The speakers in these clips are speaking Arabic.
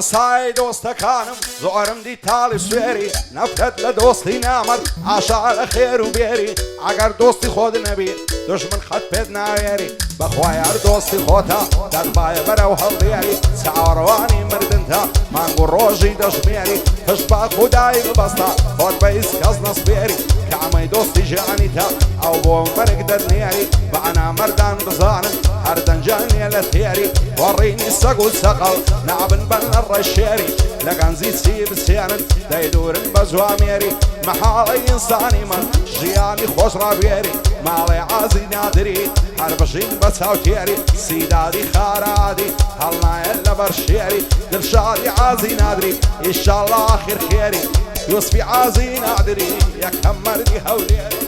سای دۆستەکانم زۆرم دی تاڵی سوێری نەفرەت لە دۆستی نامەرد عاشق لە خێر و بێری ئەگەر دۆستی خۆت نەبی دژمن خەت پێت ناوێری بەخوای هەر دۆستی خۆتە دەتبایە بەرەو هەڵدێری چاوەڕوانی مردنتە مانگ و ڕۆژی دەژمێری پشت بە خودایی ببەستە خۆت بە هیچ کەس نەسپێری کامەی دۆستی ژیانیتە ئەو بۆ بەرگ دەرنێری بە ئەنامەردان بزانن هەر دەنجانیە لە تێری وەڕینی سەگ و سەقەڵ نابن بەن لە ڕێشێری لە گەنجی چی بچێنن دەیدورن بە جوامێری مەحاڵەی ئینسانی من ژیانی خۆش ڕابێری ماڵی عازی نادری هەر بژین بە چاوتێری سیدادی خارادی هەڵنایەن لەبەر شێری دڵشادی عازی نادری ئیشاڵڵا ئاخر خێری یوسفی عازی نادری یەکەم مەردی هەولێری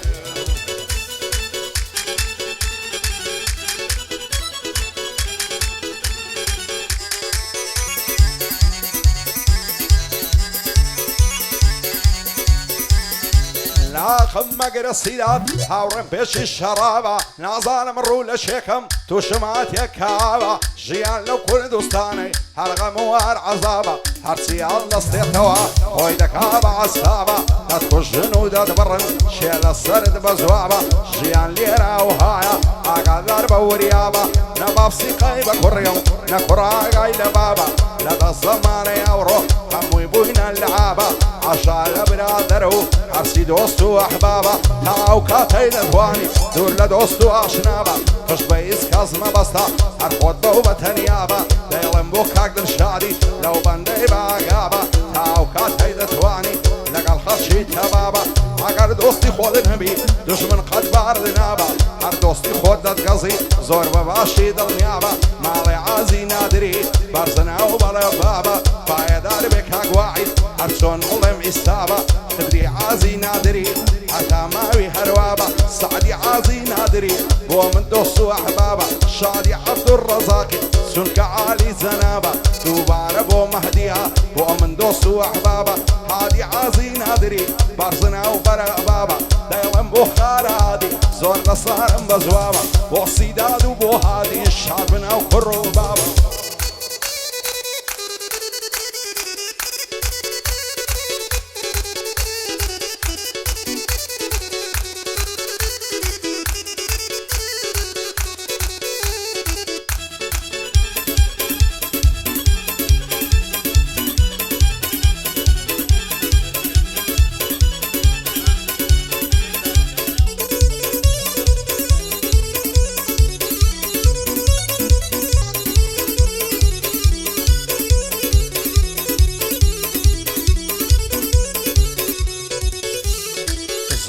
لاخم مەگرە سیرات هاوڕێم پێشی شەرابە نازانم ڕوو لە شێکم تووشمات یەکاوە ژیان لەو کوردستانەی هەرغەم و هەر عەزابە هەرچی هەڵ دەستێتەوە خۆی دەکا بە عەسابە دەتکوژن و دەتبڕن شێ لە سەرت بە زوابە ژیان لێرە و هایە ئاگادار بە وریابە نە بابسیقەی بە کوڕێ و نە کوڕاگای لە بابە لە دەست زەمانەی ئەوڕۆ هەمووی بووینە لەعابە عەشا لە برادەرە و هەرچی دۆست و ئەحبابە تا ئەو کاتەی دەتوانی دوور لە دۆست و ئاشنابە پشت بە هیچ کەس مەبەستە هەر خۆت بەو بە تەنیابە دەیڵێم بۆ کاک دڵشادی لەو بەندەی باگابە تا ئەو کاتەی دەتوانی لەگەڵ خەڵکی تەبابە ئەگەر دۆستی خۆت هەبی دژمن قەت بارد نابە هەر دۆستی خۆت دەتگەزی زۆر بە باشی دڵنیابە ماڵی عازی نادری بەرزنە و بەڵێ بابە پایەدار بێ کاک واعید هەر چۆن بڵێم ئیستابە تبری عازی نادری هەتا ماوی هەروابە سعدی عازی نادری بۆ من دۆست و ئەحبابە شادی عەبدوڕەزاقی چونکە عالی جەنابە دووبارە بۆ مەهدیە بۆ من دۆست و ئەحبابە هادی عازی نادری بەرزنە و بەرە بابە دەیڵێم بۆ خارادی زۆر لەسارم بە جوابە بۆ سیداد و بۆ هادی شاد بنە و کوڕ و بابە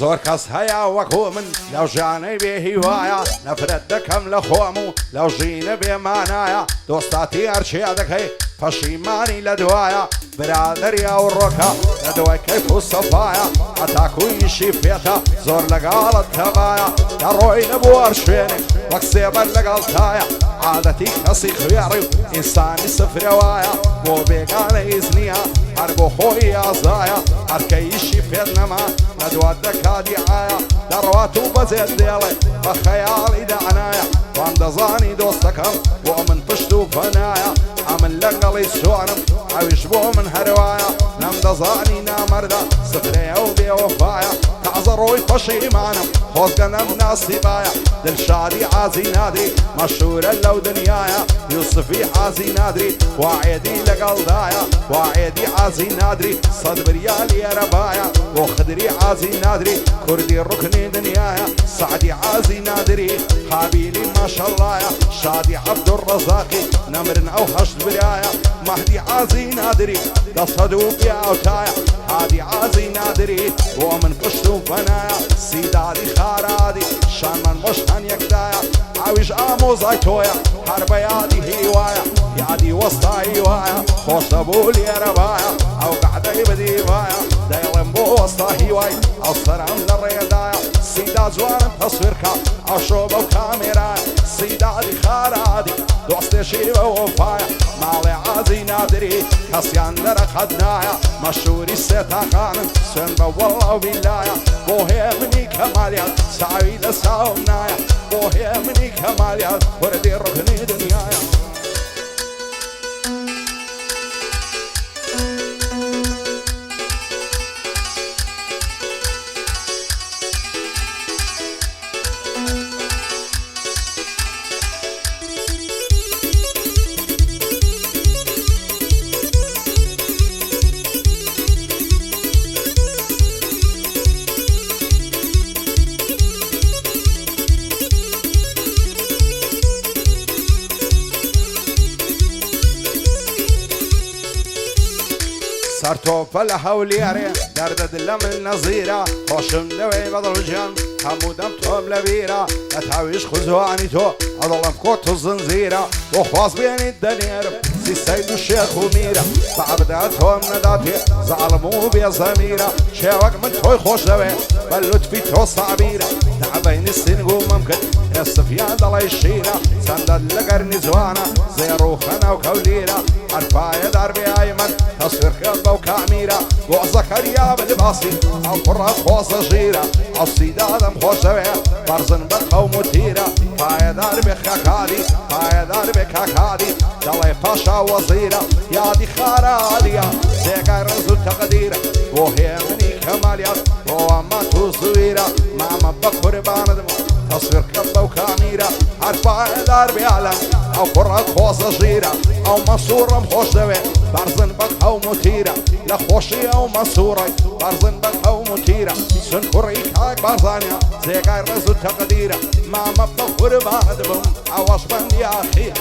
زۆر کەس هەیە وەکو من لەو ژیانەی بێ هیوایە نەفرەت دەکەم لە خۆم و لەو ژینە بێمانایە دۆستاتی هەرچیا دەکەی پەشیمانی لە دوایە برادەری ئەو ڕۆکە لە دوای کەیف و سەفایە هەتاکوویشی پێتە زۆر لەگاڵت تەبایە دەڕۆی نەبوو هەر شوێنێ وەک سێبەر لەگەڵ تایە عادەتی کەسی خوێڕی و ئینسانی سفرەوایە بۆ بێگانە هیچ نییە هەر بۆ خۆی ئازایە هەرکەیشی پێت نەما لە دوات دەکاتی ئایا دەڕوات و بەجێت دێڵێ بە خەیاڵی دەعنایە وان دەزانی دۆستەکەم بۆ من پشت و پەنایە ئەمن لەگەڵی چۆنم ئەویش بۆ من هەروایە نەم دەزانی نامەردە سفرەیە و بێوەفایە تازە ڕۆی پەشیمانم خۆزگەنەم ناسیبایە دڵشادی عازی نادری مەشهورە لەو دنیایە یوسفی عازی نادری واعێدی لەگەڵدایە واعێدی عازی نادری سەد بریا لێرەبایە بۆ خدری عازی نادری کوردی ڕوکنی دنیایە سعدی عازی نادری قابیلی ماشەڵڵایە شادی عەبدوڕەزاقی نەمرن ئەو هەشت برایە مەهدی عازی نادری دەسەد و پیاوتایە هادی عازی نادری بۆ من پشت و پەنایە سیدادی خارادی شانمان مۆشتان یەکدایە ئاویش ئامۆزای تۆیە هەر بە یادی هیوایە یادی وەستایی وایە خۆش دەبوو لێرەبایە ئەو قەعدەی بەدیوایە دەیڵێم بۆ وەستا هیوای ئەو سەرم لە ڕێدایە سیدا جوانم تەسویرکە ئەشۆ بەو کامێرایە سیدادی خارادی دۆستێشی بە وەفایە ماڵێ عازی نادری کەسیان دەرەقەت نایە مەشهوری سێتاقانن سوێن بە وەڵڵا و بیلایە بۆ هێ منی کەمالیات چاوی لە ساوم نایە بۆ هێ منی کەمالیات کوردی ڕوکنی دنیایە توفى لهولياري دردد من نظيرة خوشم دوي بدل جان حمودم توم لبيرة أتعويش خزواني تو أضلم كوت الزنزيرة وخواص بيني الدنير سي سيد الشيخ وميرة بعبداتهم نداتي ظالمو بيزميرة شيوك من توي خوش دوي بلوت في تو صعبيرة تعبين السنقو ممكن الصفيان دل الشيرة سندد لقرني زوانا زي روخنا وكوليرة عرفايا دربي أيمن تصوير خبة وكاميرة وزكريا بالباصي أو قرة خوصة جيرة أو سيدادم خوش دوي برزن بقوم وتيرة فايا دربي خاكادي فايا دربي كاكادي دلي باشا وزيرة يادي خارالية زيقا رزو تقديرة وهي مني كماليات وما تصويرة ماما بقربان دم تصوير كبة وكاميرة عرفا دار بعلم أو قرة خوصة جيرة أو مصورة مخوش دوي برزن بقى أو متيرة لخوشي أو مصورة برزن بقى أو متيرة سنكري كاك برزانيا زيقا رزو تقديرة ماما بقربان دم أو أصبن يا أخي